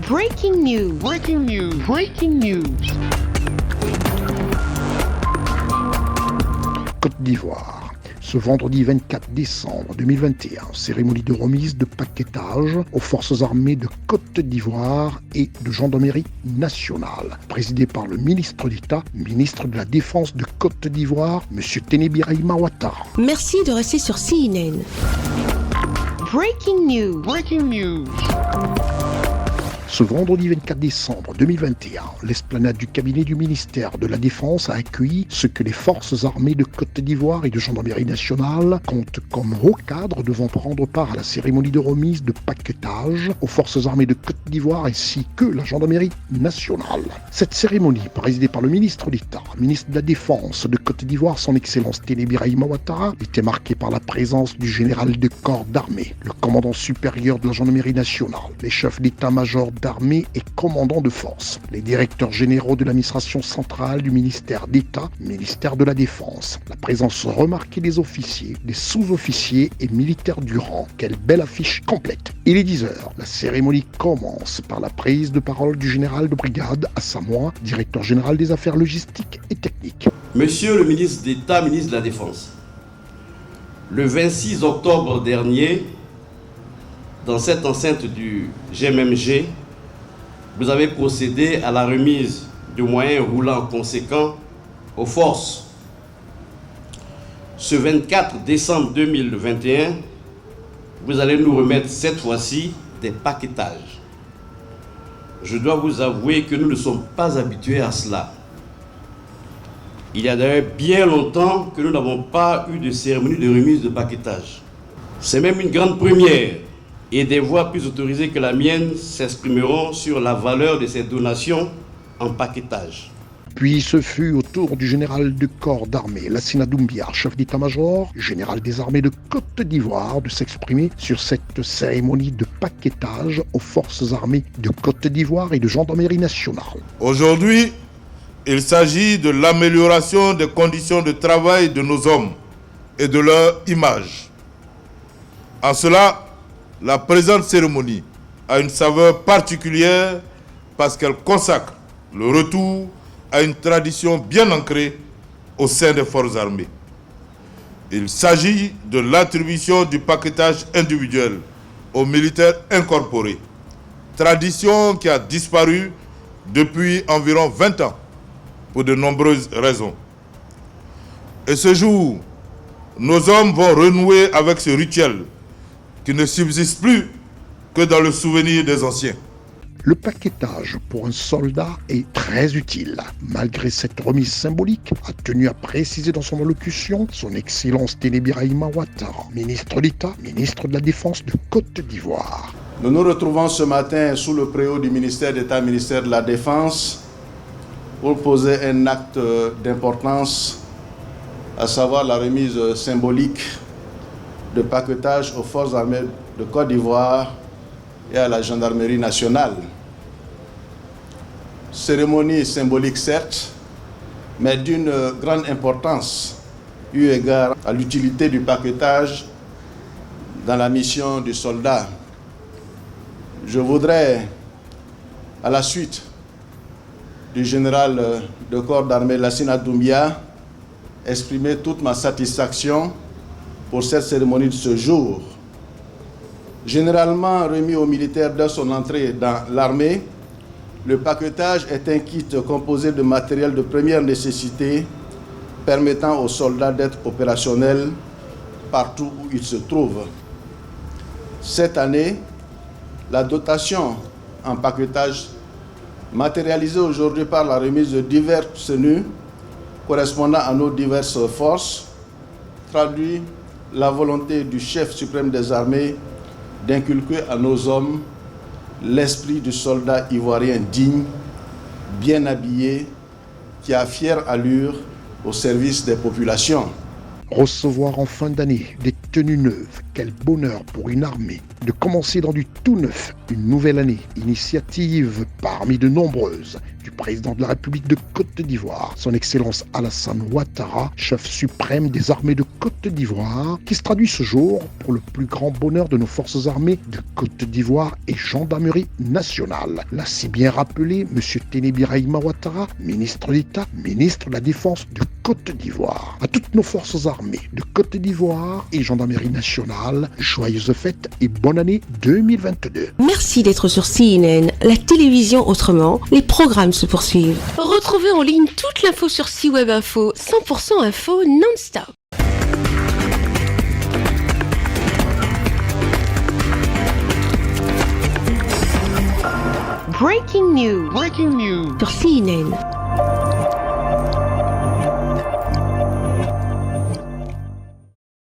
Breaking news. Breaking news. Breaking news. Côte d'Ivoire. Ce vendredi 24 décembre 2021, cérémonie de remise de paquetage aux forces armées de Côte d'Ivoire et de gendarmerie nationale, présidée par le ministre d'État, ministre de la Défense de Côte d'Ivoire, M. Ténébiraïma Ouattara. Merci de rester sur CNN. Breaking news. Breaking news. Ce vendredi 24 décembre 2021, l'esplanade du cabinet du ministère de la Défense a accueilli ce que les forces armées de Côte d'Ivoire et de gendarmerie nationale comptent comme haut cadre devant prendre part à la cérémonie de remise de paquetage aux forces armées de Côte d'Ivoire ainsi que la gendarmerie nationale. Cette cérémonie, présidée par le ministre d'État, ministre de la Défense de Côte d'Ivoire, son Excellence Ténébiraïma Ouattara, était marquée par la présence du général de corps d'armée, le commandant supérieur de la gendarmerie nationale, les chefs d'état-major d'armée et commandants de force, les directeurs généraux de l'administration centrale du ministère d'État, ministère de la Défense, la présence remarquée des officiers, des sous-officiers et militaires du rang. Quelle belle affiche complète. Il est 10h. La cérémonie commence par la prise de parole du général de brigade Assamoah, directeur général des affaires logistiques et techniques. Monsieur le ministre d'État, ministre de la Défense, le 26 octobre dernier, dans cette enceinte du GMMG, vous avez procédé à la remise de moyens roulants conséquents aux forces. Ce 24 décembre 2021, vous allez nous remettre cette fois-ci des paquetages. Je dois vous avouer que nous ne sommes pas habitués à cela. Il y a d'ailleurs bien longtemps que nous n'avons pas eu de cérémonie de remise de paquetage. C'est même une grande première. Et des voix plus autorisées que la mienne s'exprimeront sur la valeur de ces donations en paquetage. Puis ce fut au tour du général de corps d'armée, Lassina Doumbia, chef d'état-major, général des armées de Côte d'Ivoire, de s'exprimer sur cette cérémonie de paquetage aux forces armées de Côte d'Ivoire et de gendarmerie nationale. Aujourd'hui, il s'agit de l'amélioration des conditions de travail de nos hommes et de leur image. En cela, la présente cérémonie a une saveur particulière parce qu'elle consacre le retour à une tradition bien ancrée au sein des forces armées. Il s'agit de l'attribution du paquetage individuel aux militaires incorporés, tradition qui a disparu depuis environ 20 ans pour de nombreuses raisons. Et ce jour, nos hommes vont renouer avec ce rituel qui ne subsiste plus que dans le souvenir des anciens. Le paquetage pour un soldat est très utile. Malgré cette remise symbolique, a tenu à préciser dans son allocution son Excellence Ténébiraïma Ouattara, ministre d'État, ministre de la Défense de Côte d'Ivoire. Nous nous retrouvons ce matin sous le préau du ministère d'État, ministère de la Défense, pour poser un acte d'importance, à savoir la remise symbolique de paquetage aux forces armées de Côte d'Ivoire et à la gendarmerie nationale. Cérémonie symbolique certes, mais d'une grande importance eu égard à l'utilité du paquetage dans la mission du soldat. Je voudrais, à la suite du général de corps d'armée Lassina Doumbia, exprimer toute ma satisfaction pour cette cérémonie de ce jour. Généralement remis aux militaires dès son entrée dans l'armée, le paquetage est un kit composé de matériel de première nécessité permettant aux soldats d'être opérationnels partout où ils se trouvent. Cette année, la dotation en paquetage, matérialisée aujourd'hui par la remise de diverses tenues correspondant à nos diverses forces, traduit la volonté du chef suprême des armées d'inculquer à nos hommes l'esprit du soldat ivoirien digne, bien habillé, qui a fière allure au service des populations. Recevoir en fin d'année des tenue neuve, quel bonheur pour une armée de commencer dans du tout neuf une nouvelle année. Initiative parmi de nombreuses du président de la République de Côte d'Ivoire, son Excellence Alassane Ouattara, chef suprême des armées de Côte d'Ivoire, qui se traduit ce jour pour le plus grand bonheur de nos forces armées de Côte d'Ivoire et gendarmerie nationale. L'a si bien rappelé M. Téné Birahima Ouattara, ministre d'État, ministre de la Défense de Côte d'Ivoire. À toutes nos forces armées de Côte d'Ivoire et gendarmerie nationale, joyeuses fêtes et bonne année 2022. Merci d'être sur CNN, la télévision autrement. Les programmes se poursuivent. Retrouvez en ligne toute l'info sur C-Web Info, 100% info non-stop. Breaking news. Breaking news. Sur CNN.